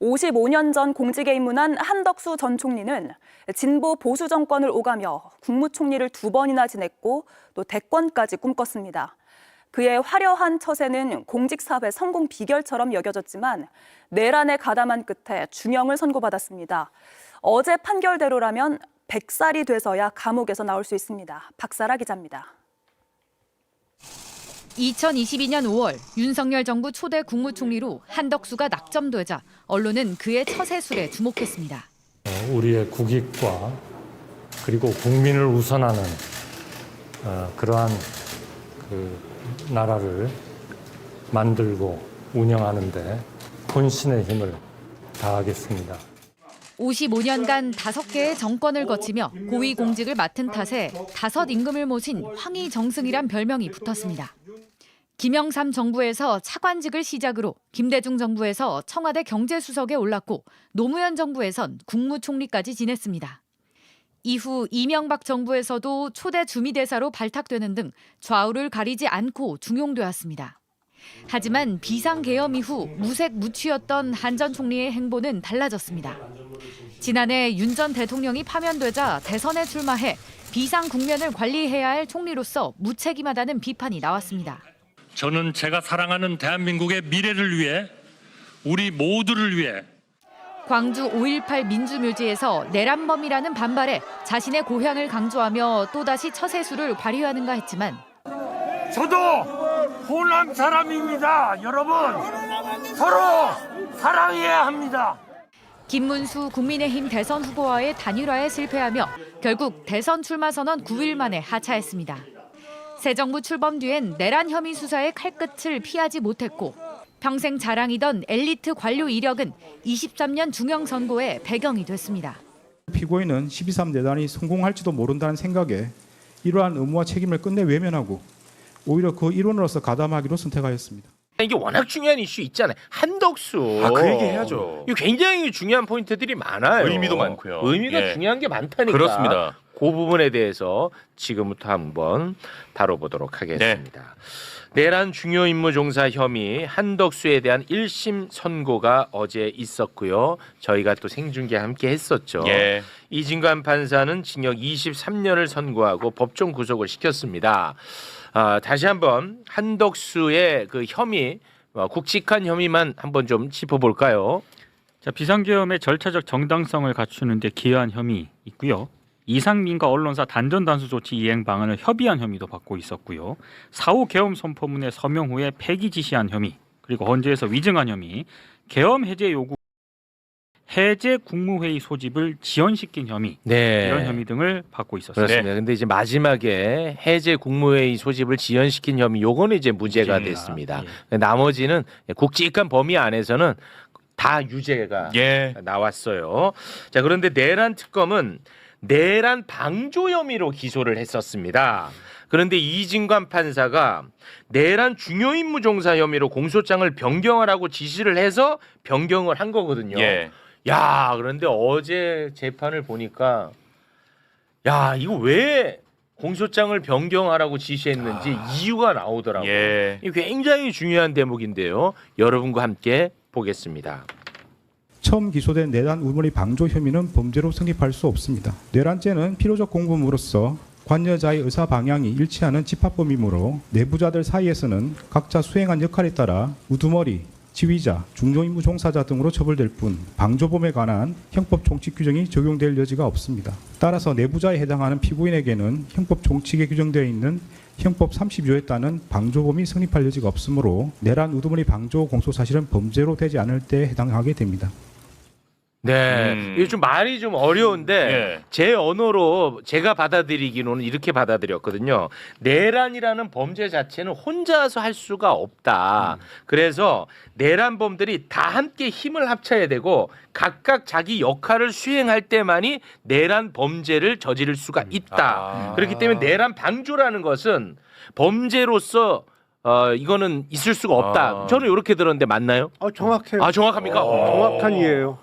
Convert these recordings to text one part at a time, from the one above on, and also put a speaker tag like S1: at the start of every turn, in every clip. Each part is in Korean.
S1: 55년 전 공직에 입문한 한덕수 전 총리는 진보 보수 정권을 오가며 국무총리를 2번이나 지냈고 또 대권까지 꿈꿨습니다. 그의 화려한 처세는 공직사회 성공 비결처럼 여겨졌지만 내란에 가담한 끝에 중형을 선고받았습니다. 어제 판결대로라면 100살이 돼서야 감옥에서 나올 수 있습니다. 박사라 기자입니다.
S2: 2022년 5월 윤석열 정부 초대 국무총리로 한덕수가 낙점되자 언론은 그의 처세술에 주목했습니다.
S3: 우리의 국익과 그리고 국민을 우선하는 그러한 나라를 만들고 운영하는 데 혼신의 힘을 다하겠습니다.
S2: 55년간 5개의 정권을 거치며 고위공직을 맡은 탓에 5 임금을 모신 황희정승이란 별명이 붙었습니다. 김영삼 정부에서 차관직을 시작으로 김대중 정부에서 청와대 경제수석에 올랐고 노무현 정부에선 국무총리까지 지냈습니다. 이후 이명박 정부에서도 초대 주미대사로 발탁되는 등 좌우를 가리지 않고 중용되었습니다. 하지만 비상계엄 이후 무색무취였던 한 전 총리의 행보는 달라졌습니다. 지난해 윤 전 대통령이 파면되자 대선에 출마해 비상 국면을 관리해야 할 총리로서 무책임하다는 비판이 나왔습니다.
S4: 저는 제가 사랑하는 대한민국의 미래를 위해 우리 모두를 위해
S2: 광주 5.18 민주묘지에서 내란범이라는 반발에 자신의 고향을 강조하며 또다시 처세술을 발휘하는가 했지만
S5: 저도 호남 사람입니다. 여러분 서로 사랑해야 합니다.
S2: 김문수 국민의힘 대선 후보와의 단일화에 실패하며 결국 대선 출마 선언 9일 만에 하차했습니다. 새 정부 출범 뒤엔 내란 혐의 수사의 칼끝을 피하지 못했고 평생 자랑이던 엘리트 관료 이력은 23년 중형 선고의 배경이 됐습니다.
S6: 피고인은 12.3 내란이 성공할지도 모른다는 생각에 이러한 의무와 책임을 끝내 외면하고 오히려 그 일원으로서 가담하기로 선택하였습니다.
S7: 이게 워낙 중요한 이슈 있잖아요. 한덕수.
S8: 그 얘기 해야죠.
S7: 이거 굉장히 중요한 포인트들이 많아요.
S8: 의미도 많고요.
S7: 의미가
S8: 예.
S7: 중요한 게 많다니까.
S8: 그렇습니다.
S7: 그 부분에 대해서 지금부터 한번 다뤄보도록 하겠습니다. 내란 중요 임무 종사 혐의 한덕수에 대한 1심 선고가 어제 있었고요. 저희가 또 생중계 함께 했었죠.
S8: 예.
S7: 이진관 판사는 징역 23년을 선고하고 법정 구속을 시켰습니다. 다시 한번 한덕수의 그 혐의, 굵직한 혐의만 한번 좀 짚어볼까요?
S9: 자, 비상계엄의 절차적 정당성을 갖추는 데 기여한 혐의 있고요. 이상민과 언론사 단전단수 조치 이행 방안을 협의한 혐의도 받고 있었고요. 4.5 계엄 선포문의 서명 후에 폐기 지시한 혐의, 그리고 헌재에서 위증한 혐의, 계엄 해제 요구 해제 국무회의 소집을 지연시킨 혐의, 이런 혐의 등을 받고 있었습니다.
S7: 그렇습니다. 근데 이제 마지막에 해제 국무회의 소집을 지연시킨 혐의, 요거는 이제 무죄가 됐습니다. 나머지는 굵직한 범위 안에서는 다 유죄가 나왔어요. 자, 그런데 내란 특검은 내란 방조 혐의로 기소를 했었습니다. 그런데 이진관 판사가 내란 중요 임무 종사 혐의로 공소장을 변경하라고 지시를 해서 변경을 한 거거든요. 야, 그런데 어제 재판을 보니까 야, 이거 왜 공소장을 변경하라고 지시했는지 이유가 나오더라고요. 이게 굉장히 중요한 대목인데요. 여러분과 함께 보겠습니다.
S6: 처음 기소된 내란 우물의 방조 혐의는 범죄로 성립할 수 없습니다. 내란죄는 필요적 공범으로서 관여자의 의사 방향이 일치하는 집합범이므로 내부자들 사이에서는 각자 수행한 역할에 따라 우두머리, 지휘자, 중요임무 종사자 등으로 처벌될 뿐 방조범에 관한 형법 총칙 규정이 적용될 여지가 없습니다. 따라서 내부자에 해당하는 피고인에게는 형법 총칙에 규정되어 있는 형법 32조에 따른 방조범이 성립할 여지가 없으므로 내란 우두머리 방조 공소사실은 범죄로 되지 않을 때 해당하게 됩니다.
S7: 네, 이게 좀 말이 좀 어려운데 제 언어로 제가 받아들이기로는 이렇게 받아들였거든요. 내란이라는 범죄 자체는 혼자서 할 수가 없다. 그래서 내란범들이 다 함께 힘을 합쳐야 되고 각각 자기 역할을 수행할 때만이 내란 범죄를 저지를 수가 있다. 그렇기 때문에 내란 방조라는 것은 범죄로서 이거는 있을 수가 없다. 저는 이렇게 들었는데 맞나요?
S10: 정확해요.
S7: 정확합니까?
S10: 정확한 이해예요.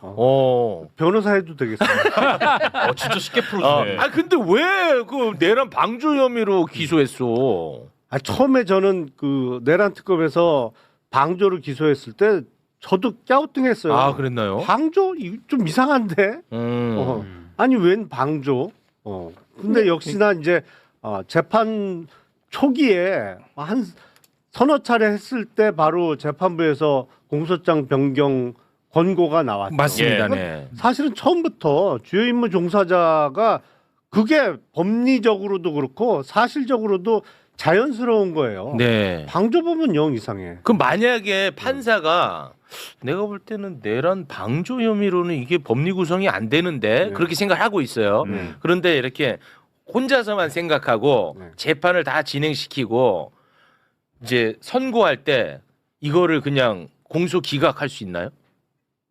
S10: 변호사 해도 되겠습니다.
S8: 진짜 쉽게 풀어주네.
S7: 근데 왜 그 내란 방조 혐의로 기소했어?
S10: 처음에 저는 그 내란 특검에서 방조를 기소했을 때 저도 갸우뚱했어요.
S7: 아, 그랬나요?
S10: 방조 이거 좀 이상한데. 아니 웬 방조? 근데 역시나 이제 재판 초기에 한 서너 차례 했을 때 바로 재판부에서 공소장 변경 권고가 나왔죠.
S7: 맞습니다.
S10: 그러니까
S7: 네.
S10: 사실은 처음부터 주요 임무 종사자가 그게 법리적으로도 그렇고 사실적으로도 자연스러운 거예요.
S7: 네.
S10: 방조 보면 영 이상해.
S7: 그럼 만약에 판사가 내가 볼 때는 내란 방조 혐의로는 이게 법리 구성이 안 되는데
S10: 네.
S7: 그렇게 생각하고 있어요. 그런데 이렇게 혼자서만 생각하고
S10: 네.
S7: 재판을 다 진행시키고 이제 선고할 때 이거를 그냥 공소 기각할 수 있나요?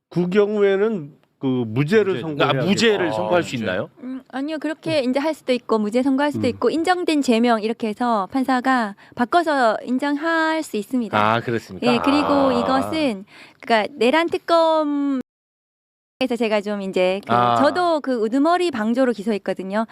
S10: 그 경우에는 그 무죄를 선고해야
S7: 무죄를
S10: 되죠.
S7: 선고할 수 있나요?
S11: 아니요. 그렇게 이제 할 수도 있고 무죄 선고할 수도 있고 인정된 죄명 이렇게 해서 판사가 바꿔서 인정할 수 있습니다.
S7: 아, 그렇습니까?
S11: 예, 그리고 이것은 그러니까 내란 특검 에서 제가 좀 이제 저도 그 우두머리 방조로 기소했거든요.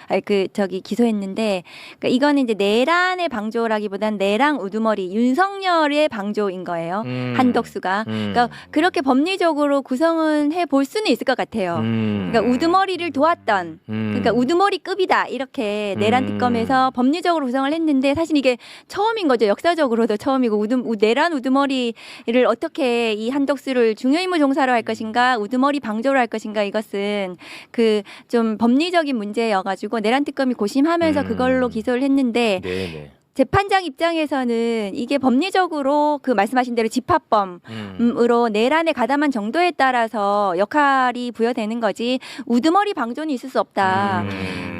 S11: 기소했는데 그러니까 이거는 이제 내란의 방조라기보단 내랑 우두머리 윤석열의 방조인 거예요. 한덕수가. 그러니까 그렇게 법리적으로 구성은 해 볼 수는 있을 것 같아요. 그러니까 우두머리를 도왔던 그러니까 우두머리급이다 이렇게 내란 특검에서 법리적으로 구성을 했는데 사실 이게 처음인 거죠. 역사적으로도 처음이고 내란 우두머리를 어떻게 이 한덕수를 중요임무 종사로 할 것인가 우두머리 방조로 할 것인가 이것은 그 좀 법리적인 문제여가지고 내란 특검이 고심하면서 그걸로 기소를 했는데
S7: 네네.
S11: 재판장 입장에서는 이게 법리적으로 그 말씀하신 대로 집합범으로 내란에 가담한 정도에 따라서 역할이 부여되는 거지 우두머리 방조는 있을 수 없다.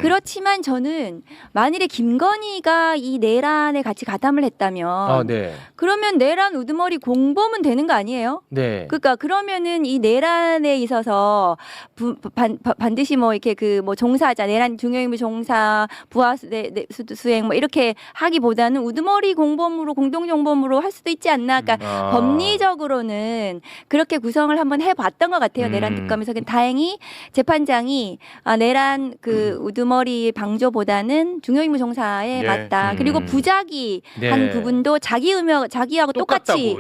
S11: 그렇지만 저는 만일에 김건희가 이 내란에 같이 가담을 했다면
S7: 네.
S11: 그러면 내란 우두머리 공범은 되는 거 아니에요?
S7: 네.
S11: 그러니까 그러면은 이 내란에 있어서 반드시 뭐 이렇게 그 뭐 종사자 내란 중요임무 종사 부하 수행 뭐 이렇게 하기보다는 우두머리 공범으로 공동정범으로 할 수도 있지 않나. 그러니까 법리적으로는 그렇게 구성을 한번 해봤던 것 같아요. 내란 특검에서 다행히 재판장이 내란 그 우두머리 방조보다는 중요임무 종사에 맞다. 그리고 부작위한 부분도 자기하고 똑같이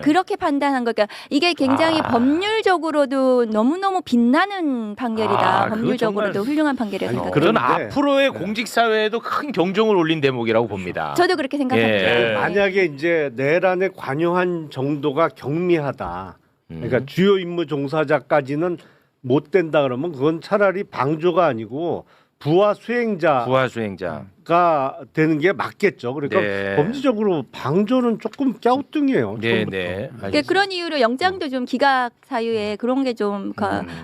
S11: 그렇게 판단한 거니까 이게 굉장히 법률적으로도 너무너무 빛나는 판결이다. 법률적으로도 훌륭한 판결이라고 생각합니다.
S7: 그런
S10: 그런데,
S7: 앞으로의 공직 사회에도 큰 경종을 울린 대목이라고 봅니다.
S11: 저도 그렇게 생각합니다.
S10: 만약에 이제 내란에 관여한 정도가 경미하다. 그러니까 주요 임무 종사자까지는 못 된다 그러면 그건 차라리 방조가 아니고 부하 수행자가 되는 게 맞겠죠. 그러니까 법리적으로 방조는 조금 갸우뚱이에요.
S7: 네.
S11: 그러니까 그런 이유로 영장도 좀 기각 사유에 그런 게 좀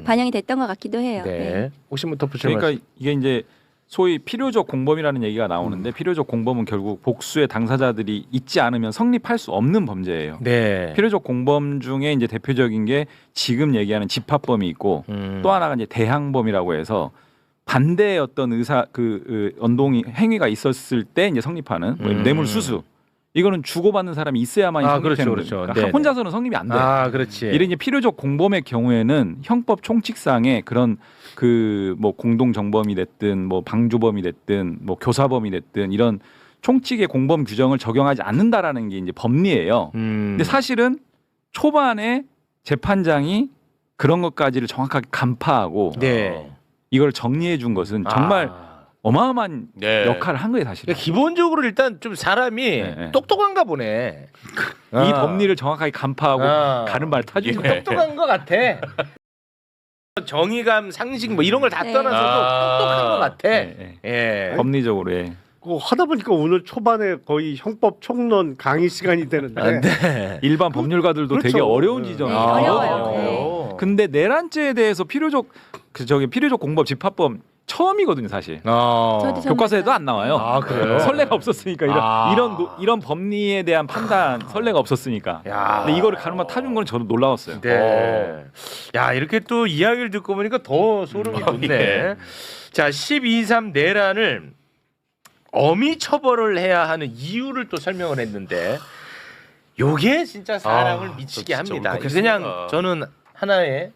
S11: 반영이 됐던 것 같기도 해요.
S7: 네. 혹시 뭐 덧붙일 말씀?
S8: 그러니까 이게 이제 소위 필요적 공범이라는 얘기가 나오는데 필요적 공범은 결국 복수의 당사자들이 있지 않으면 성립할 수 없는 범죄예요.
S7: 네.
S8: 필요적 공범 중에 이제 대표적인 게 지금 얘기하는 집합범이 있고 또 하나가 이제 대항범이라고 해서 반대의 어떤 언동이 행위가 있었을 때 이제 성립하는 뭐 뇌물 수수. 이거는 주고받는 사람이 있어야만 성립되는
S7: 그렇죠.
S8: 거니까
S7: 네네.
S8: 혼자서는 성립이 안 돼.
S7: 그렇지.
S8: 이런 이제 필요적 공범의 경우에는 형법 총칙상에 그런 그 뭐 공동 정범이 됐든 뭐 방조범이 됐든 뭐 교사범이 됐든 이런 총칙의 공범 규정을 적용하지 않는다라는 게 이제 법리예요. 근데 사실은 초반에 재판장이 그런 것까지를 정확하게 간파하고 이걸 정리해 준 것은 정말 어마어마한 역할을 한 거예요, 사실은.
S7: 그러니까 기본적으로 일단 좀 사람이 똑똑한가 보네.
S8: 이 법리를 정확하게 간파하고 가는 말 타주죠.
S7: 똑똑한 것 같아. 정의감, 상식 뭐 이런 걸 다 떠나서도 똑똑한 것 같아.
S8: 법리적으로.
S10: 하다 보니까 오늘 초반에 거의 형법 총론 강의 시간이 되는데
S8: 일반 법률가들도
S10: 그렇죠.
S8: 되게 어려운 지점이
S11: 어려워요.
S8: 근데 내란죄에 대해서 필요적 공범 집합범 처음이거든요, 사실.
S11: 저도
S8: 교과서에도 안 나와요.
S7: 그래요?
S8: 선례가 없었으니까 이런 법리에 대한 판단 선례가 없었으니까. 근데 이거를 가르마 타준 건 저도 놀라웠어요.
S7: 야, 이렇게 또 이야기를 듣고 보니까 더 소름이 돋네. 자, 12.3 내란을 엄히 처벌을 해야 하는 이유를 또 설명을 했는데 요게 진짜 사람을 미치게 합니다. 그냥 저는 하나의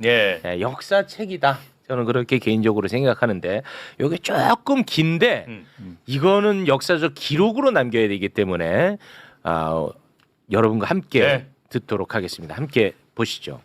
S7: 역사책이다. 저는 그렇게 개인적으로 생각하는데 요게 조금 긴데 이거는 역사적 기록으로 남겨야 되기 때문에 여러분과 함께 듣도록 하겠습니다. 함께 보시죠.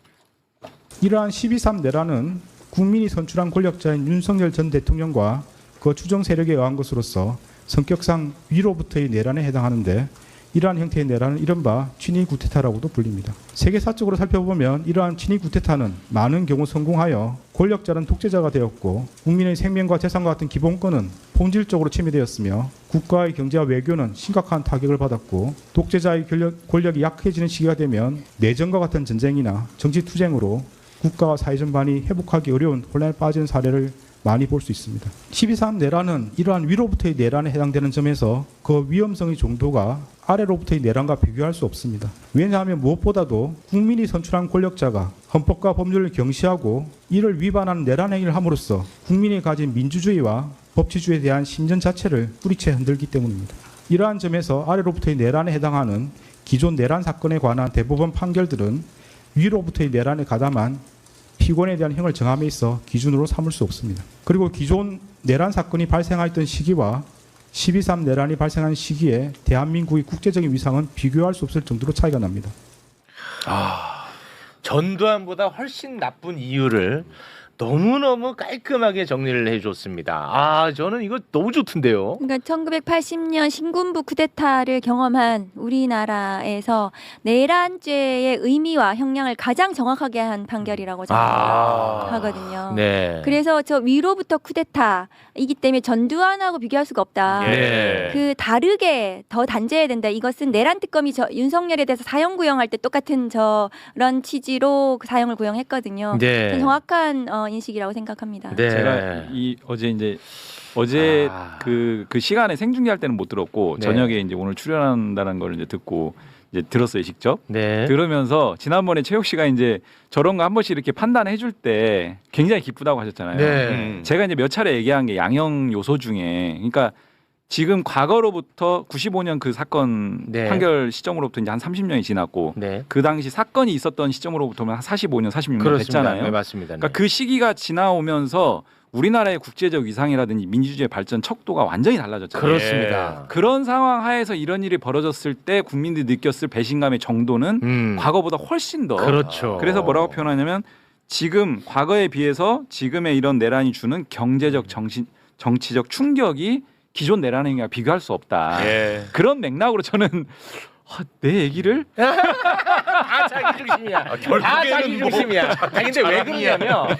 S6: 이러한 12.3 내란은 국민이 선출한 권력자인 윤석열 전 대통령과 그 추정 세력에 의한 것으로서 성격상 위로부터의 내란에 해당하는데 이러한 형태의 내란은 이른바 친위 구테타라고도 불립니다. 세계사적으로 살펴보면 이러한 친위 구테타는 많은 경우 성공하여 권력자는 독재자가 되었고 국민의 생명과 재산과 같은 기본권은 본질적으로 침해되었으며 국가의 경제와 외교는 심각한 타격을 받았고 독재자의 권력이 약해지는 시기가 되면 내전과 같은 전쟁이나 정치 투쟁으로 국가와 사회 전반이 회복하기 어려운 혼란에 빠진 사례를 많이 볼 수 있습니다. 12.3 내란은 이러한 위로부터의 내란에 해당되는 점에서 그 위험성의 정도가 아래로부터의 내란과 비교할 수 없습니다. 왜냐하면 무엇보다도 국민이 선출한 권력자가 헌법과 법률을 경시하고 이를 위반하는 내란 행위를 함으로써 국민이 가진 민주주의와 법치주의에 대한 신전 자체를 뿌리채 흔들기 때문입니다. 이러한 점에서 아래로부터의 내란에 해당하는 기존 내란 사건에 관한 대법원 판결들은 위로부터의 내란에 가담한 피고인에 대한 형을 정함에 있어 기준으로 삼을 수 없습니다. 그리고 기존 내란 사건이 발생하였던 시기와 12.3 내란이 발생한 시기에 대한민국의 국제적인 위상은 비교할 수 없을 정도로 차이가 납니다.
S7: 전두환보다 훨씬 나쁜 이유를 너무너무 깔끔하게 정리를 해줬습니다. 저는 이거 너무 좋던데요.
S11: 그러니까 1980년 신군부 쿠데타를 경험한 우리나라에서 내란죄의 의미와 형량을 가장 정확하게 한 판결이라고 생각하거든요.
S7: 네.
S11: 그래서 저 위로부터 쿠데타이기 때문에 전두환하고 비교할 수가 없다.
S7: 네.
S11: 그 다르게 더 단죄해야 된다. 이것은 내란 특검이 윤석열에 대해서 사형 구형할 때 똑같은 저런 취지로 그 사형을 구형했거든요.
S7: 네.
S11: 정확한 인식이라고 생각합니다.
S7: 네.
S8: 제가 어제 그 시간에 생중계할 때는 못 들었고
S7: 네.
S8: 저녁에 이제 오늘 출연한다는 걸 이제 듣고 이제 들었어요 직접.
S7: 네.
S8: 들으면서 지난번에 최욱 씨가 이제 저런 거 한 번씩 이렇게 판단해 줄 때 굉장히 기쁘다고 하셨잖아요.
S7: 네.
S8: 제가 이제 몇 차례 얘기한 게 양형 요소 중에 그러니까 지금 과거로부터 95년 그 사건
S7: 네.
S8: 판결 시점으로부터 이제 한 30년이 지났고
S7: 네.
S8: 그 당시 사건이 있었던 시점으로부터는 한 45년, 46년
S7: 그렇습니다.
S8: 됐잖아요.
S7: 네, 맞습니다. 네.
S8: 그러니까 그 시기가 지나오면서 우리나라의 국제적 위상이라든지 민주주의 발전 척도가 완전히 달라졌잖아요.
S7: 그렇습니다.
S8: 그런 상황 하에서 이런 일이 벌어졌을 때 국민들이 느꼈을 배신감의 정도는 과거보다 훨씬 더.
S7: 그렇죠.
S8: 그래서 뭐라고 표현하냐면 지금 과거에 비해서 지금의 이런 내란이 주는 경제적 정치적 충격이 기존 내란 행위와 비교할 수 없다. 그런 맥락으로 저는 내 얘기를
S7: 다 자기 중심이야. 다 자기 중심이야. 근데 왜 그러냐면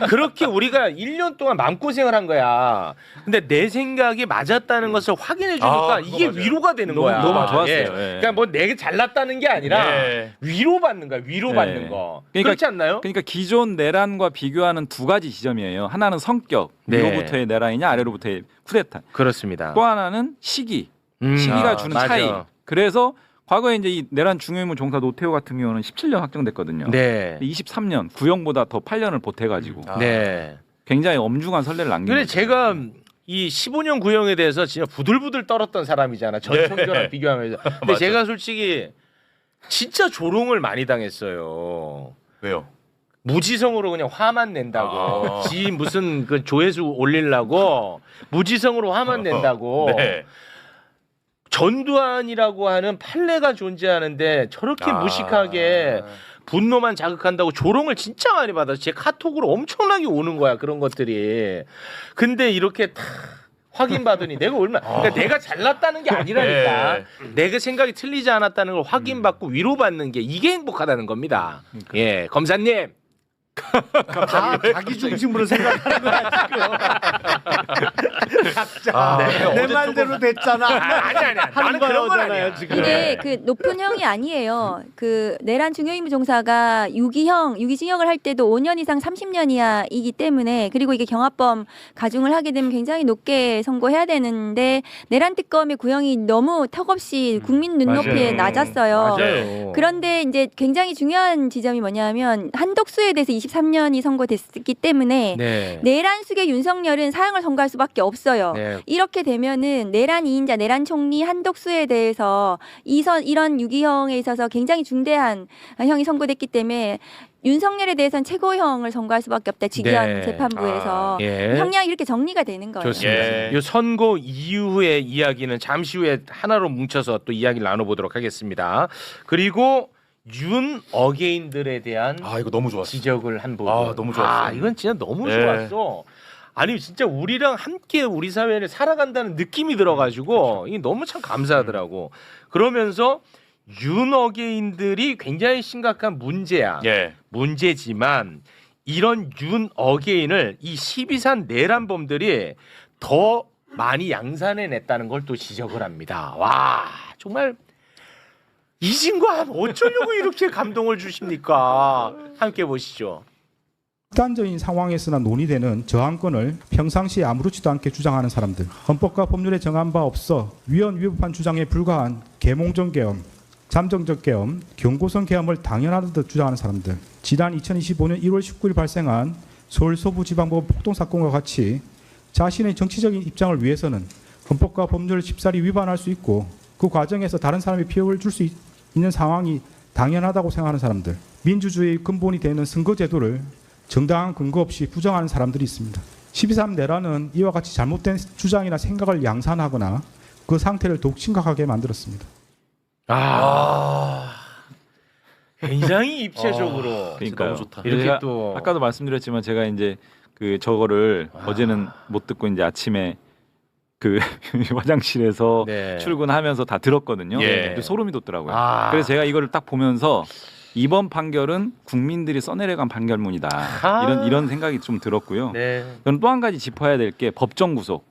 S7: 그렇게 우리가 1년 동안 마음고생을 한 거야. 근데 내 생각이 맞았다는 것을 확인해 주니까 이게
S8: 맞아요.
S7: 위로가 되는 거야.
S8: 너무 좋았어요.
S7: 예.
S8: 예.
S7: 그러니까 뭐 내가 잘났다는 게 아니라 위로받는 거야. 위로받는
S8: 예.
S7: 거.
S8: 그러니까-
S7: 그렇지 않나요?
S8: 그러니까 기존 내란과 비교하는 두 가지 지점이에요. 하나는 성격,
S7: 네.
S8: 위로부터의 내란이냐 아래로부터의 쿠데타.
S7: 그렇습니다.
S8: 또 하나는 시기가 주는
S7: 맞아.
S8: 차이. 그래서 과거에 이제 이 내란 중요인물 종사 노태우 같은 경우는 17년 확정됐거든요.
S7: 네.
S8: 23년 구형보다 더 8년을 보태가지고
S7: 네.
S8: 굉장히 엄중한 선례를 남긴
S7: 근데
S8: 거죠.
S7: 제가 이 15년 구형에 대해서 진짜 부들부들 떨었던 사람이잖아. 전 총교랑 비교하면서. 근데 제가 솔직히 진짜 조롱을 많이 당했어요.
S12: 왜요?
S7: 무지성으로 그냥 화만 낸다고. 지 무슨 그 조회수 올리려고 무지성으로 화만 낸다고.
S12: 네.
S7: 전두환이라고 하는 판례가 존재하는데 저렇게 무식하게 분노만 자극한다고 조롱을 진짜 많이 받아서 제 카톡으로 엄청나게 오는 거야. 그런 것들이. 근데 이렇게 다 확인받으니 내가 얼마나 그러니까 내가 잘났다는 게 아니라니까. 내가 생각이 틀리지 않았다는 걸 확인받고 위로받는 게 이게 행복하다는 겁니다. 예, 검사님.
S10: 다 자기 중심으로 생각하는 거야 지금. 각자 내 말대로 됐잖아.
S7: 아니. 나는 그런 건 아니야.
S10: 지금.
S11: 이게 그 높은 형이 아니에요. 그 내란 중요임무 종사가 유기징역을 할 때도 5년 이상 30년 이하이기 때문에 그리고 이게 경합범 가중을 하게 되면 굉장히 높게 선고해야 되는데 내란 특검의 구형이 너무 턱없이 국민 눈높이에 낮았어요.
S7: 맞아요.
S11: 그런데 이제 굉장히 중요한 지점이 뭐냐면 한덕수에 대해서 23년이 선고됐기 때문에
S7: 네.
S11: 내란 숙의 윤석열은 사형을 선고할 수밖에 없어요.
S7: 네.
S11: 이렇게 되면은 내란 2인자 내란 총리 한덕수에 대해서 이런 유기형에 있어서 굉장히 중대한 형이 선고됐기 때문에 윤석열에 대해서는 최고형을 선고할 수밖에 없다. 직위원
S7: 네.
S11: 재판부에서
S7: 예.
S11: 형량이 이렇게 정리가 되는 거예요.
S7: 좋습니다. 이 선고 이후의 이야기는 잠시 후에 하나로 뭉쳐서 또 이야기를 나눠보도록 하겠습니다. 그리고 윤 어게인들에 대한
S12: 이거 너무 좋았어.
S7: 지적을 한 부분.
S12: 너무 좋았어.
S7: 이건 진짜 너무
S12: 네.
S7: 좋았어. 아니 진짜 우리랑 함께 우리 사회를 살아간다는 느낌이 들어가지고 이게 너무 참 감사하더라고. 그러면서 윤 어게인들이 굉장히 심각한 문제야.
S12: 예.
S7: 문제지만 이런 윤 어게인을 이 12산 내란범들이 더 많이 양산해냈다는 걸 또 지적을 합니다. 와 정말 이진관 어쩌려고 이렇게 감동을 주십니까? 함께 보시죠.
S6: 극단적인 상황에서나 논의되는 저항권을 평상시에 아무렇지도 않게 주장하는 사람들, 헌법과 법률에 정한 바 없어 위헌위법한 주장에 불과한 계몽적 계엄, 잠정적 계엄, 경고성 계엄을 당연하듯 주장하는 사람들, 지난 2025년 1월 19일 발생한 서울 서부지방법원 폭동사건과 같이 자신의 정치적인 입장을 위해서는 헌법과 법률을 쉽사리 위반할 수 있고 그 과정에서 다른 사람이 피해를 줄 수 있는 상황이 당연하다고 생각하는 사람들, 민주주의의 근본이 되는 선거제도를 정당한 근거 없이 부정하는 사람들이 있습니다. 12.3 내란은 이와 같이 잘못된 주장이나 생각을 양산하거나 그 상태를 더욱 심각하게 만들었습니다.
S7: 굉장히 입체적으로
S8: 그러니까요.
S12: 너무 좋다.
S7: 이렇게
S8: 제가
S7: 또
S8: 아까도 말씀드렸지만 제가 이제 그 저거를 어제는 못 듣고 이제 아침에 그 화장실에서
S7: 네.
S8: 출근하면서 다 들었거든요.
S7: 예.
S8: 근데 소름이 돋더라고요.
S7: 그래서
S8: 그래서 제가 이거를 딱 보면서 이번 판결은 국민들이 써내려간 판결문이다. 이런 생각이 좀 들었고요.
S7: 네.
S8: 저는 또 한 가지 짚어야 될 게 법정 구속.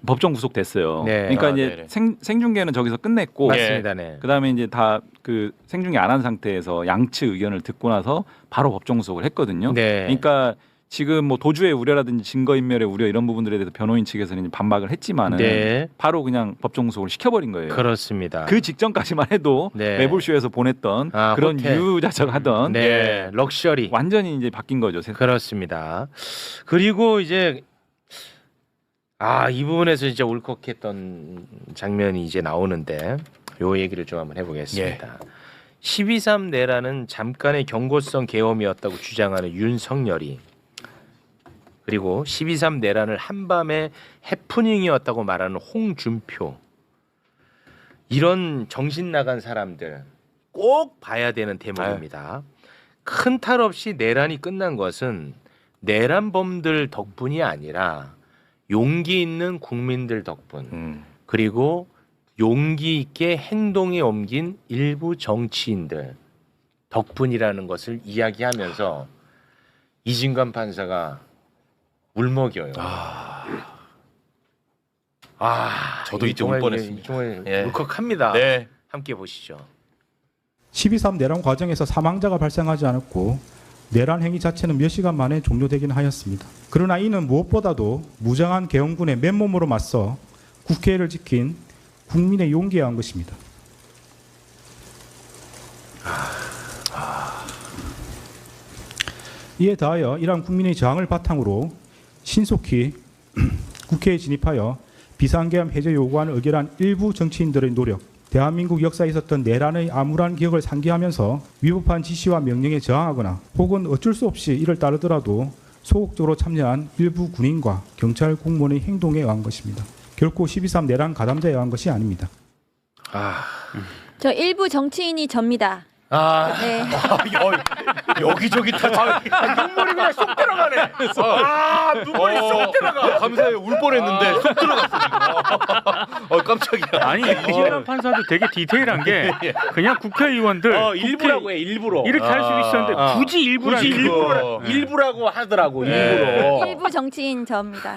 S8: 법정 구속 됐어요.
S7: 네.
S8: 그러니까 이제 생중계는 저기서 끝냈고,
S7: 맞습니다. 네.
S8: 그다음에 이제 다 그 생중계 안 한 상태에서 양측 의견을 듣고 나서 바로 법정 구속을 했거든요.
S7: 네.
S8: 그러니까 지금 뭐 도주의 우려라든지 증거인멸의 우려 이런 부분들에 대해서 변호인 측에서는 이제 반박을 했지만은
S7: 네.
S8: 바로 그냥 법정 구속을 시켜버린 거예요.
S7: 그렇습니다.
S8: 그 직전까지만 해도
S7: 네.
S8: 매불쇼에서 보냈던 그런
S7: 호텔.
S8: 유유자적하던
S7: 네. 럭셔리
S8: 완전히 이제 바뀐 거죠.
S7: 그렇습니다. 그리고 이제 이 부분에서 진짜 울컥했던 장면이 이제 나오는데 요 얘기를 좀 한번 해보겠습니다. 12.3 내란은 잠깐의 경고성 계엄이었다고 주장하는 윤석열이, 그리고 12.3 내란을 한밤의 해프닝이었다고 말하는 홍준표, 이런 정신 나간 사람들 꼭 봐야 되는 대목입니다. 큰 탈 없이 내란이 끝난 것은 내란범들 덕분이 아니라 용기 있는 국민들 덕분, 그리고 용기 있게 행동에 옮긴 일부 정치인들 덕분이라는 것을 이야기하면서 이진관 판사가 울먹여요.
S12: 저도 이때 울 뻔했습니다.
S7: 정말 울컥합니다.
S12: 네.
S7: 함께 보시죠.
S6: 12.3 내란 과정에서 사망자가 발생하지 않았고 내란 행위 자체는 몇 시간 만에 종료되긴 하였습니다. 그러나 이는 무엇보다도 무장한 계엄군의 맨몸으로 맞서 국회를 지킨 국민의 용기에 의한 것입니다. 이에 더하여 이러한 국민의 저항을 바탕으로 신속히 국회에 진입하여 비상계엄 해제 요구안을 의결한 일부 정치인들의 노력, 대한민국 역사에 있었던 내란의 암울한 기억을 상기하면서 위법한 지시와 명령에 저항하거나 혹은 어쩔 수 없이 이를 따르더라도 소극적으로 참여한 일부 군인과 경찰 공무원의 행동에 의한 것입니다. 결코 12.3 내란 가담자에 의한 것이 아닙니다.
S11: 저 일부 정치인이 접니다. 네.
S12: 여기저기 다
S7: 눈물이 그냥 쏙 들어가네. 눈물이 쏙 들어가.
S12: 감사해요. 울 뻔했는데 쏙 들어갔어 지금. 깜짝이야.
S9: 아니 이진관 판사도 되게 디테일한 게 그냥 국회의원들
S7: 일부라고 해, 일부러.
S9: 이렇게 할 수 있었는데 굳이
S7: 일부라고 하더라고. 일부러.
S11: 일부 정치인 접니다.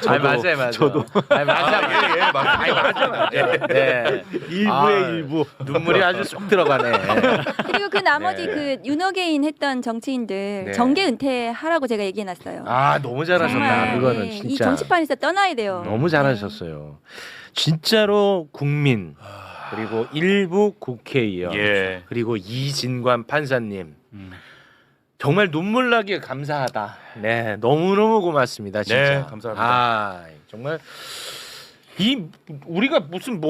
S7: 맞아요.
S8: 저도.
S7: 맞아. 네.
S10: 일부의 일부.
S7: 눈물이 아주 쏙 들어가네.
S11: 그리고 그 나머지 그 윤호개인 했던 정치인들
S7: 네.
S11: 정계 은퇴하라고 제가 얘기해놨어요.
S7: 너무 잘하셨다.
S11: 정말,
S7: 그거는
S11: 이
S7: 진짜.
S11: 정치판에서 떠나야 돼요.
S7: 너무 잘하셨어요. 진짜로 국민, 그리고 일부 국회의원, 그리고 이진관 판사님. 정말 눈물 나게 감사하다. 네, 너무너무 고맙습니다. 진짜.
S12: 네, 감사합니다.
S7: 정말 우리가 무슨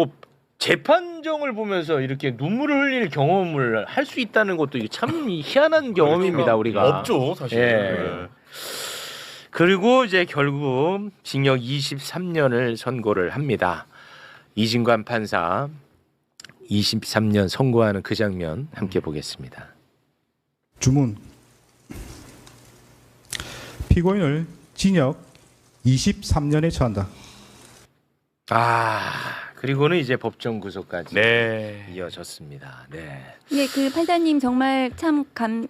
S7: 재판정을 보면서 이렇게 눈물을 흘릴 경험을 할 수 있다는 것도 이게 참 희한한 경험입니다. 우리가
S12: 없죠, 사실.
S7: 예. 그리고 이제 결국 징역 23년을 선고를 합니다. 이진관 판사 23년 선고하는 그 장면 함께 보겠습니다.
S6: 주문. 피고인을 징역 23년에 처한다.
S7: 그리고는 이제 법정 구속까지
S12: 네.
S7: 이어졌습니다. 네.
S11: 예, 그 판사님 정말 참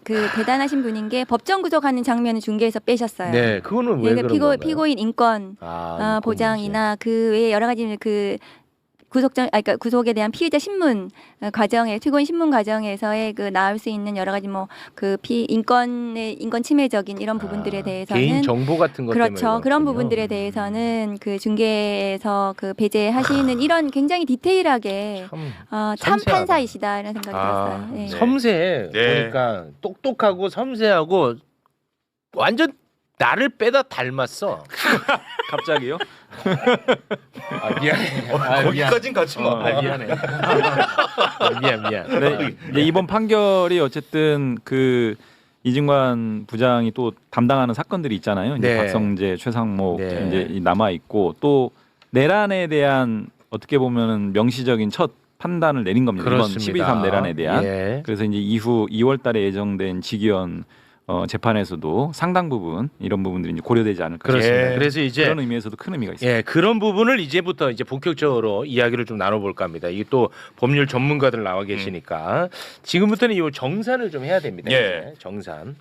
S11: 대단하신 분인 게 법정 구속하는 장면을 중계에서 빼셨어요.
S7: 네, 그거는 왜 그런 건가요?
S11: 피고인 인권
S7: 인권
S11: 보장이나 그 외에 여러 가지 그 그러니까 구속에 대한 피의자 신문 과정에 피고인 신문 과정에서의 그 나올 수 있는 여러 가지 뭐 그 인권 침해적인 이런 부분들에 대해서는
S7: 개인 정보 같은 것 때문에
S11: 그렇죠. 그런 부분들에 대해서는 그 중개에서 그 배제하시는 이런 굉장히 디테일하게 참 판사이시다 이런 생각이 들었어요. 네.
S7: 섬세해.
S12: 네.
S7: 보니까 똑똑하고 섬세하고 완전 나를 빼다 닮았어.
S8: 갑자기요?
S7: 미안해.
S12: 거기까진 가지 마.
S7: 미안해. 미안.
S8: 네, 이제 이번 판결이 어쨌든 그 이진관 부장이 또 담당하는 사건들이 있잖아요. 이제
S7: 네.
S8: 박성재, 최상목
S7: 네.
S8: 이제 남아 있고 또 내란에 대한 어떻게 보면은 명시적인 첫 판단을 내린 겁니다.
S7: 그렇습니다.
S8: 이번 12.3 내란에 대한.
S7: 예.
S8: 그래서 이제 이후 2월달에 예정된 직위원 재판에서도 상당 부분 이런 부분들이 이제 고려되지 않을까.
S7: 그렇습니다.
S12: 예.
S7: 그래서 이제
S8: 그런 의미에서도 큰 의미가 있습니다.
S7: 예, 그런 부분을 이제부터 이제 본격적으로 이야기를 좀 나눠볼까 합니다. 이게 또 법률 전문가들 나와 계시니까 지금부터는 이 정산을 좀 해야 됩니다.
S12: 예.
S7: 이제 정산.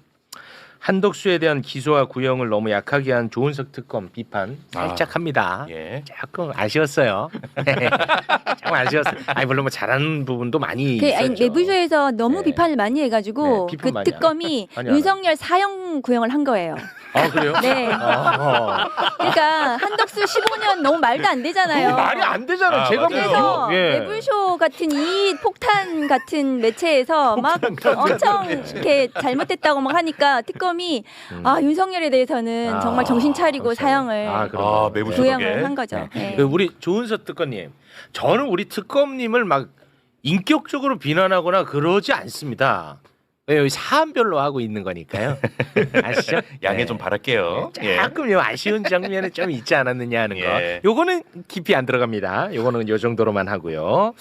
S7: 한덕수에 대한 기소와 구형을 너무 약하게 한 조은석 특검 비판 살짝 합니다.
S12: 예.
S7: 조금 아쉬웠어요. 참 아쉬웠어요. 아니 물론 뭐 잘하는 부분도 많이 있었죠.
S11: 내부조에서 너무
S7: 네.
S11: 비판을 많이 해가지고
S7: 네, 비판
S11: 그
S7: 많이
S11: 특검이
S7: 많이
S11: 윤석열 사형 구형을 한 거예요.
S7: 아 그래요?
S11: 네. 그러니까 한덕수 15년 너무 말도 안 되잖아요.
S7: 그거 말이 안 되잖아. 제가
S12: 맞아요.
S11: 그래서
S7: 예.
S11: 매불쇼 같은 이 폭탄 같은 매체에서 막 엄청 이렇게 잘못됐다고 막 하니까 특검이 윤석열에 대해서는 정말 정신 차리고 사형을
S12: 매부쇼
S11: 구형을 한 거죠. 네.
S7: 그 우리 조은석 특검님, 저는 우리 특검님을 막 인격적으로 비난하거나 그러지 않습니다. 여기 사안별로 하고 있는 거니까요. 아시죠?
S12: 양해 좀 바랄게요.
S7: 조금 아쉬운 장면이 좀 있지 않았느냐 하는 거.
S12: 예.
S7: 요거는 깊이 안 들어갑니다. 요거는 요 정도로만 하고요.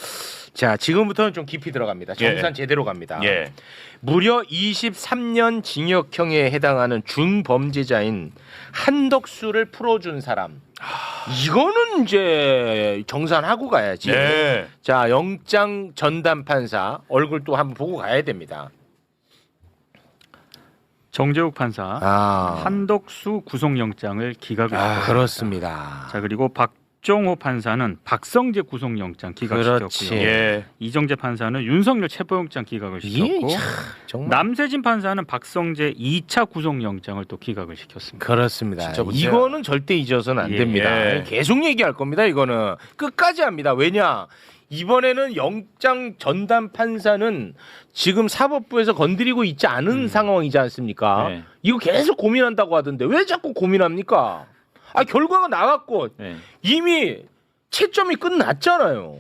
S7: 자, 지금부터는 좀 깊이 들어갑니다. 정산 제대로 갑니다.
S12: 예.
S7: 무려 23년 징역형에 해당하는 준범죄자인 한덕수를 풀어준 사람. 이거는 이제 정산하고 가야지.
S12: 네.
S7: 자, 영장 전담 판사 얼굴 또 한번 보고 가야 됩니다.
S9: 정재욱 판사 한덕수 구속영장을 기각을 시켰습니다.
S7: 그렇습니다.
S9: 자 그리고 박종호 판사는 박성재 구속영장 기각시켰고요.
S12: 예.
S9: 이정재 판사는 윤석열 체포영장 기각을 시켰고
S7: 정말.
S9: 남세진 판사는 박성재 2차 구속영장을 또 기각을 시켰습니다.
S7: 그렇습니다.
S12: 진짜 문제야.
S7: 이거는 절대 잊어서는 안
S9: 예.
S7: 됩니다.
S12: 예.
S7: 계속 얘기할 겁니다. 이거는 끝까지 합니다. 왜냐? 이번에는 영장 전담 판사는 지금 사법부에서 건드리고 있지 않은 상황이지 않습니까?
S8: 네.
S7: 이거 계속 고민한다고 하던데 왜 자꾸 고민합니까? 결과가 나왔고
S8: 네.
S7: 이미 채점이 끝났잖아요.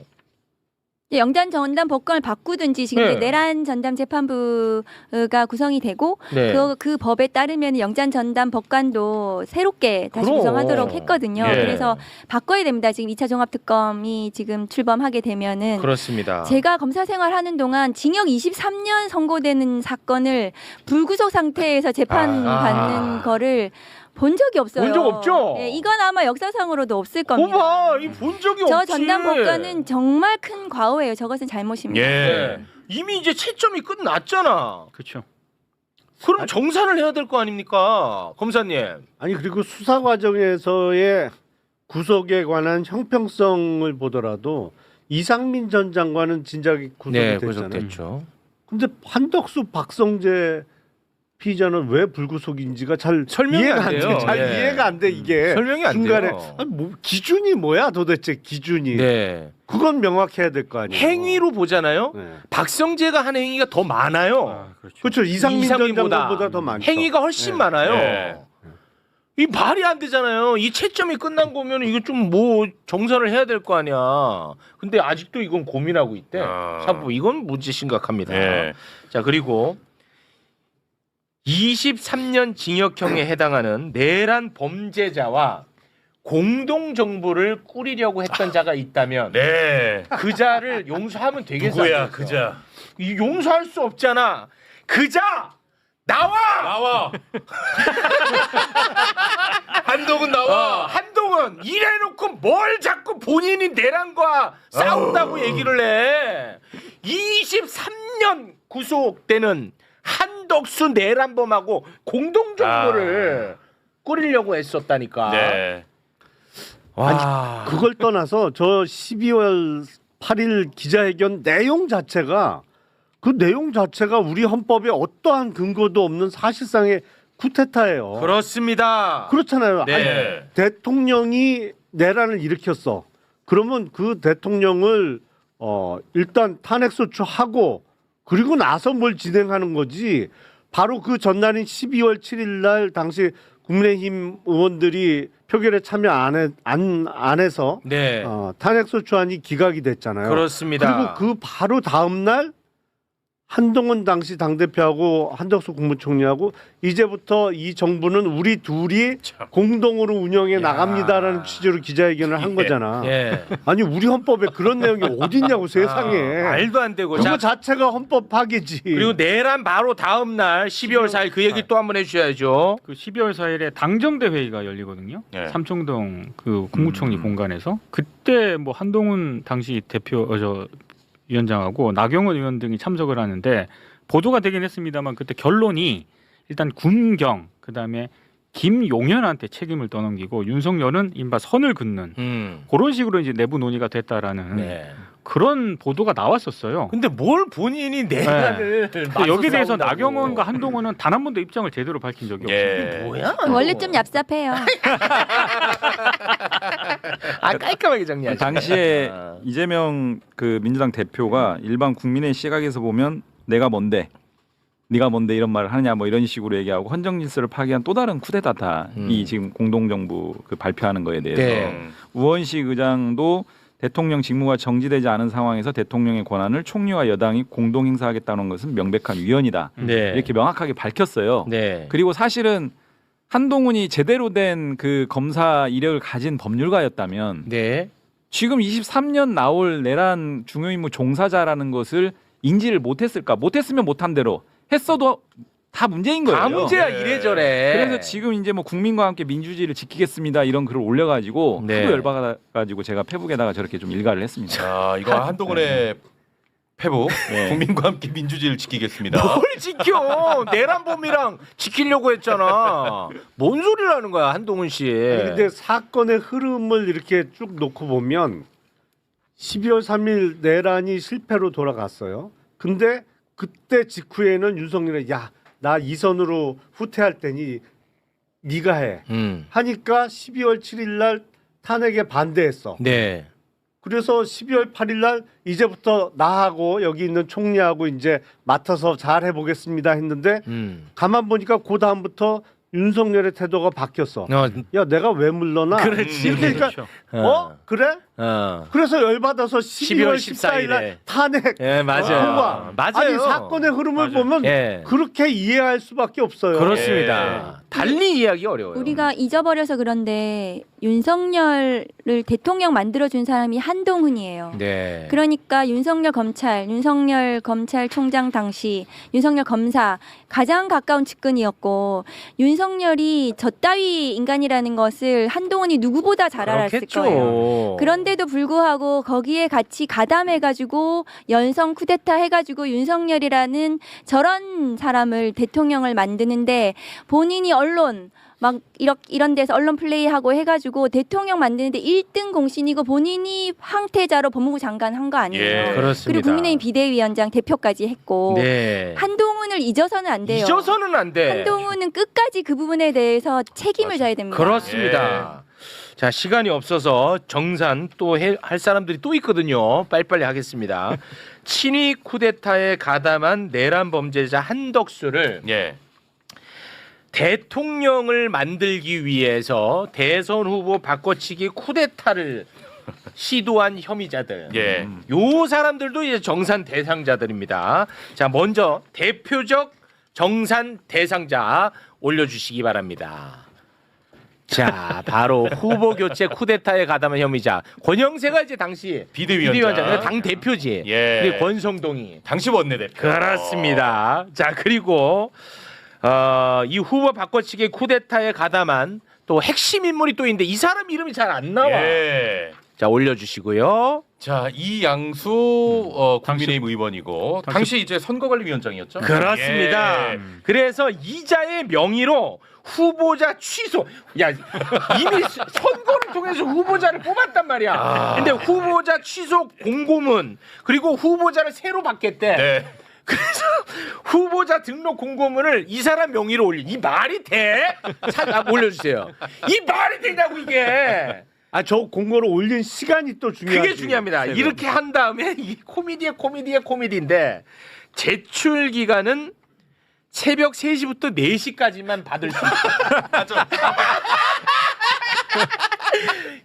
S11: 영장 전담 법관을 바꾸든지 지금
S7: 네.
S11: 이제 내란 전담 재판부가 구성이 되고
S7: 네.
S11: 그 법에 따르면 영장 전담 법관도 새롭게 다시
S7: 그럼.
S11: 구성하도록 했거든요.
S7: 예.
S11: 그래서 바꿔야 됩니다. 지금 2차 종합특검이 지금 출범하게 되면은
S7: 그렇습니다.
S11: 제가 검사 생활하는 동안 징역 23년 선고되는 사건을 불구속 상태에서 재판받는 거를 본 적이 없어요.
S7: 본 적 없죠?
S11: 네, 이건 아마 역사상으로도 없을 겁니다.
S7: 봐봐, 이 본 적이
S11: 저
S7: 없지.
S11: 전담 법관은 정말 큰 과오예요. 저것은 잘못입니다.
S12: 예.
S7: 네. 이미 이제 채점이 끝났잖아.
S9: 그렇죠.
S7: 그럼 정산을 해야 될 거 아닙니까, 검사님?
S10: 아니 그리고 수사 과정에서의 구속에 관한 형평성을 보더라도 이상민 전 장관은 진작에 구속이 됐잖아요.
S7: 구속됐죠.
S10: 근데 한덕수, 박성재 피의자는 왜 불구속인지가 잘
S7: 설명이
S10: 이해가
S7: 안 돼요.
S10: 잘
S7: 예.
S10: 이해가 안 돼 이게.
S7: 설명이 안
S10: 중간에
S7: 돼요.
S10: 아니, 뭐 기준이 뭐야 도대체 기준이.
S7: 네.
S10: 그건 명확해야 될 거 아니에요.
S7: 행위로 보잖아요.
S10: 네.
S7: 박성재가 한 행위가 더 많아요.
S10: 그렇죠. 이상민 전
S7: 이상민보다
S10: 장관보다 더 많죠.
S7: 행위가 훨씬
S10: 네.
S7: 많아요.
S12: 네.
S7: 이 말이 안 되잖아요. 이 채점이 끝난 거면 이거 좀 뭐 정산을 해야 될 거 아니야. 근데 아직도 이건 고민하고 있대. 사법 이건 문제 심각합니다.
S12: 예.
S7: 자, 그리고 23년 징역형에 해당하는 내란 범죄자와 공동 정부를 꾸리려고 했던 자가 있다면
S12: 네.
S7: 그 자를 용서하면 되겠어.
S12: 누구야 그 자?
S7: 용서할 수 없잖아. 그 자 나와.
S12: 한동훈 나와.
S7: 한동훈 이래놓고 뭘 자꾸 본인이 내란과 싸운다고 얘기를 해. 23년 구속되는 한덕수 내란범하고 공동정부를 꾸리려고 했었다니까.
S12: 네.
S7: 와.
S10: 그걸 떠나서 저 12월 8일 기자회견 내용 자체가 우리 헌법에 어떠한 근거도 없는 사실상의 쿠데타예요.
S7: 그렇습니다.
S10: 그렇잖아요.
S12: 네.
S10: 아니, 대통령이 내란을 일으켰어. 그러면 그 대통령을 일단 탄핵소추하고 그리고 나서 뭘 진행하는 거지. 바로 그 전날인 12월 7일 날 당시 국민의힘 의원들이 표결에 참여 안 해서
S7: 네.
S10: 탄핵소추안이 기각이 됐잖아요.
S7: 그렇습니다.
S10: 그리고 그 바로 다음 날 한동훈 당시 당대표하고 한덕수 국무총리하고 이제부터 이 정부는 우리 둘이 공동으로 운영해 나갑니다라는 취지로 기자회견을 한 거잖아.
S7: 예.
S10: 아니 우리 헌법에 그런 내용이 어딨냐고 세상에.
S7: 말도 안 되고.
S10: 그거 자체가 헌법 파괴지.
S7: 그리고 내란 바로 다음 날 12월 4일 그 얘기 또 한번 해주셔야죠.
S9: 그 12월 4일에 당정대 회의가 열리거든요.
S12: 네.
S9: 삼청동 그 국무총리 공간에서 그때 뭐 한동훈 당시 위원장하고 나경원 의원 등이 참석을 하는데 보도가 되긴 했습니다만 그때 결론이 일단 군경 그다음에 김용현한테 책임을 떠넘기고 윤석열은 이른바 선을 긋는 그런 식으로 이제 내부 논의가 됐다라는
S7: 네.
S9: 그런 보도가 나왔었어요.
S7: 근데 뭘 본인이 내란을
S9: 근데 여기에 대해서 나경원과 한동훈은 단 한 번도 입장을 제대로 밝힌 적이 없습니다.
S7: 뭐야?
S11: 원래 좀 얍삽해요.
S7: 깔끔하게 정리하죠.
S8: 당시에 이재명 그 민주당 대표가 일반 국민의 시각에서 보면 내가 뭔데, 네가 뭔데 이런 말을 하느냐 뭐 이런 식으로 얘기하고 헌정 질서를 파괴한 또 다른 쿠데타다. 이 지금 공동정부 그 발표하는 거에 대해서
S7: 네.
S8: 우원식 의장도 대통령 직무가 정지되지 않은 상황에서 대통령의 권한을 총리와 여당이 공동 행사하겠다는 것은 명백한 위헌이다.
S7: 네.
S8: 이렇게 명확하게 밝혔어요.
S7: 네.
S8: 그리고 사실은 한동훈이 제대로 된 그 검사 이력을 가진 법률가였다면
S7: 네.
S8: 지금 23년 나올 내란 중요임무 종사자라는 것을 인지를 못했을까? 못했으면 못한 대로 했어도 다 문제인 거예요.
S7: 다 문제야 이래저래.
S8: 그래서 지금 이제 뭐 국민과 함께 민주주의를 지키겠습니다 이런 글을 올려가지고
S7: 네.
S8: 하도 열받아가지고 제가 페북에다가 저렇게 좀 일가를 했습니다.
S12: 자, 이거 한동훈의 페북
S8: 네.
S12: 국민과 함께 민주주의를 지키겠습니다.
S7: 뭘 지켜? 내란범이랑 지키려고 했잖아. 뭔 소리를 하는 거야 한동훈 씨.
S10: 아니, 근데 사건의 흐름을 이렇게 쭉 놓고 보면 12월 3일 내란이 실패로 돌아갔어요. 근데 그때 직후에는 윤석열이 나 이선으로 후퇴할 테니 네가 해. 하니까 12월 7일 날 탄핵에 반대했어.
S7: 네.
S10: 그래서 12월 8일 날 이제부터 나하고 여기 있는 총리하고 이제 맡아서 잘 해보겠습니다 했는데 가만 보니까 그 다음부터 윤석열의 태도가 바뀌었어. 야 내가 왜 물러나?
S7: 그렇지.
S10: 이렇게 그러니까 그래? 그래서 열받아서 12월 14일 날 탄핵.
S7: 예, 맞아요. 맞아요.
S10: 아니 사건의 흐름을 보면
S7: 예.
S10: 그렇게 이해할 수밖에 없어요.
S7: 그렇습니다. 달리 이해하기 어려워요.
S11: 우리가 잊어버려서 그런데 윤석열을 대통령 만들어준 사람이 한동훈이에요.
S7: 네.
S11: 그러니까 윤석열 검찰총장 당시 윤석열 검사 가장 가까운 측근이었고 윤석열이 저 따위 인간이라는 것을 한동훈이 누구보다 잘 알았을
S7: 그렇겠죠.
S11: 거예요. 그런데도 불구하고 거기에 같이 가담해가지고 연성 쿠데타 해가지고 윤석열이라는 저런 사람을 대통령을 만드는데 본인이 언론 막 이런 데서 언론 플레이하고 해가지고 대통령 만드는데 1등 공신이고 본인이 황태자로 법무부 장관 한 거 아니에요.
S7: 예, 그렇습니다.
S11: 그리고 국민의힘 비대위원장 대표까지 했고
S7: 네.
S11: 한동훈을 잊어서는 안 돼요.
S7: 잊어서는 안 돼.
S11: 한동훈은 끝까지 그 부분에 대해서 책임을 져야 됩니다.
S7: 그렇습니다. 자, 시간이 없어서 정산 또 할 사람들이 또 있거든요. 빨리빨리 하겠습니다. 친위 쿠데타에 가담한 내란 범죄자 한덕수를
S12: 예.
S7: 대통령을 만들기 위해서 대선 후보 바꿔치기 쿠데타를 시도한 혐의자들.
S12: 예.
S7: 요 사람들도 이제 정산 대상자들입니다. 자, 먼저 대표적 정산 대상자 올려주시기 바랍니다. 자, 바로 후보 교체 쿠데타에 가담한 혐의자 권영세가 이제 당시 비대위원장, 당 대표지.
S12: 예.
S7: 그리고 권성동이
S12: 당시 원내대표.
S7: 그렇습니다. 자, 그리고 이 후보 바꿔치기 쿠데타에 가담한 또 핵심 인물이 또 있는데 이 사람 이름이 잘 안 나와.
S12: 예.
S7: 자, 올려주시고요.
S12: 자, 이양수 국민의힘 의원이고 당시 이제 선거관리위원장이었죠.
S7: 그렇습니다.
S12: 예.
S7: 그래서 이자의 명의로 후보자 취소. 야, 이미 선거를 통해서 후보자를 뽑았단 말이야. 근데 후보자 취소 공고문 그리고 후보자를 새로 받겠대.
S12: 네.
S7: 그래서 후보자 등록 공고문을 이 사람 명의로 올리. 이 말이 돼? 올려주세요. 이 말이 되냐고 이게.
S10: 저 공고를 올린 시간이 또 중요하지.
S7: 그게 중요합니다. 이렇게 한 다음에 이 코미디인데 제출 기간은 새벽 3시부터 4시까지만 받을 수 있다.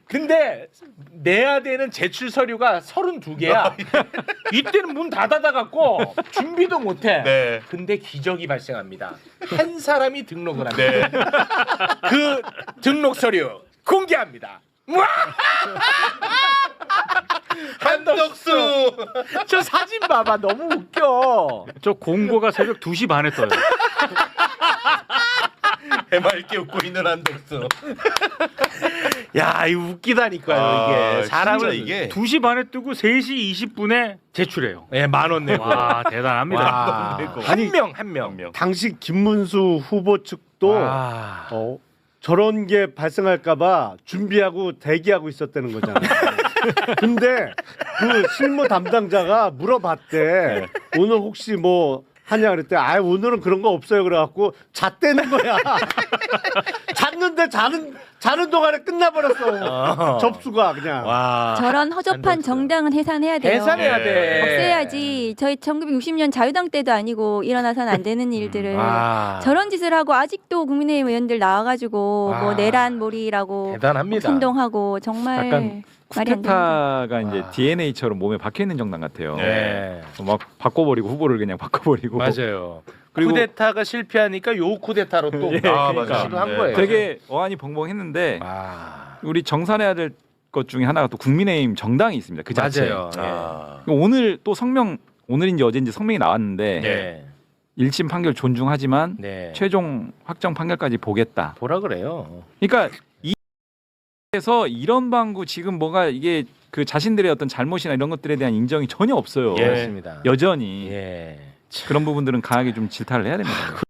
S7: 근데 내야 되는 제출 서류가 32개야. 이때는 문 다 닫아갖고 준비도 못해.
S12: 네.
S7: 근데 기적이 발생합니다. 한 사람이 등록을 합니다. 그 등록 서류 공개합니다.
S12: 한덕수.
S7: 저 사진 봐봐, 너무 웃겨.
S9: 저 공고가 새벽 2시 반에 떠요.
S12: 해맑게 웃고 있는 한덕수.
S7: 야, 이거 웃기다니까요. 이게 사람을
S12: 이게
S9: 2시 반에 뜨고 3시 20분에 제출해요.
S7: 예, 10,000원 내고.
S9: 와, 대단합니다.
S7: 와, 한 명.
S10: 당시 김문수 후보 측도 저런 게 발생할까봐 준비하고 대기하고 있었다는 거잖아요. 근데 그 실무 담당자가 물어봤대. 오늘 혹시 뭐 하냐 그랬대. 오늘은 그런 거 없어요. 그래갖고 잤다는 거야. 잤는데 자는 동안에 끝나버렸어. 접수가 그냥.
S7: 와.
S11: 저런 허접한 정당은 해산해야 돼요.
S7: 해산해야 돼.
S11: 없애야지. 저희 1960년 자유당 때도 아니고 일어나서는 안 되는 일들을 저런 짓을 하고 아직도 국민의힘 의원들 나와가지고 뭐 내란 몰이라고
S7: 대단합니다.
S11: 선동하고 정말
S8: 약간
S11: 말이 안 됩니다.
S8: 쿠데타가 이제 DNA처럼 몸에 박혀 있는 정당 같아요.
S7: 네.
S8: 막 바꿔버리고 후보를 그냥 바꿔버리고.
S7: 맞아요.
S8: 그리고
S7: 쿠데타가 실패하니까 요 쿠데타로 또
S12: 맞아요.
S7: 시도한
S12: 네.
S7: 거예요.
S8: 되게 어안이 벙벙했는데 우리 정산해야 될 것 중에 하나가 또 국민의힘 정당이 있습니다. 그 자체.
S7: 맞아요.
S8: 오늘 또 오늘인지 어제인지 성명이 나왔는데
S7: 네.
S8: 1심 판결 존중하지만
S7: 네.
S8: 최종 확정 판결까지 보겠다.
S7: 보라 그래요.
S8: 그러니까 이에서 이런 방구 지금 뭐가 이게 그 자신들의 어떤 잘못이나 이런 것들에 대한 인정이 전혀 없어요.
S7: 그렇습니다.
S8: 여전히
S7: 예.
S8: 그런 부분들은 강하게 좀 질타를 해야 됩니다.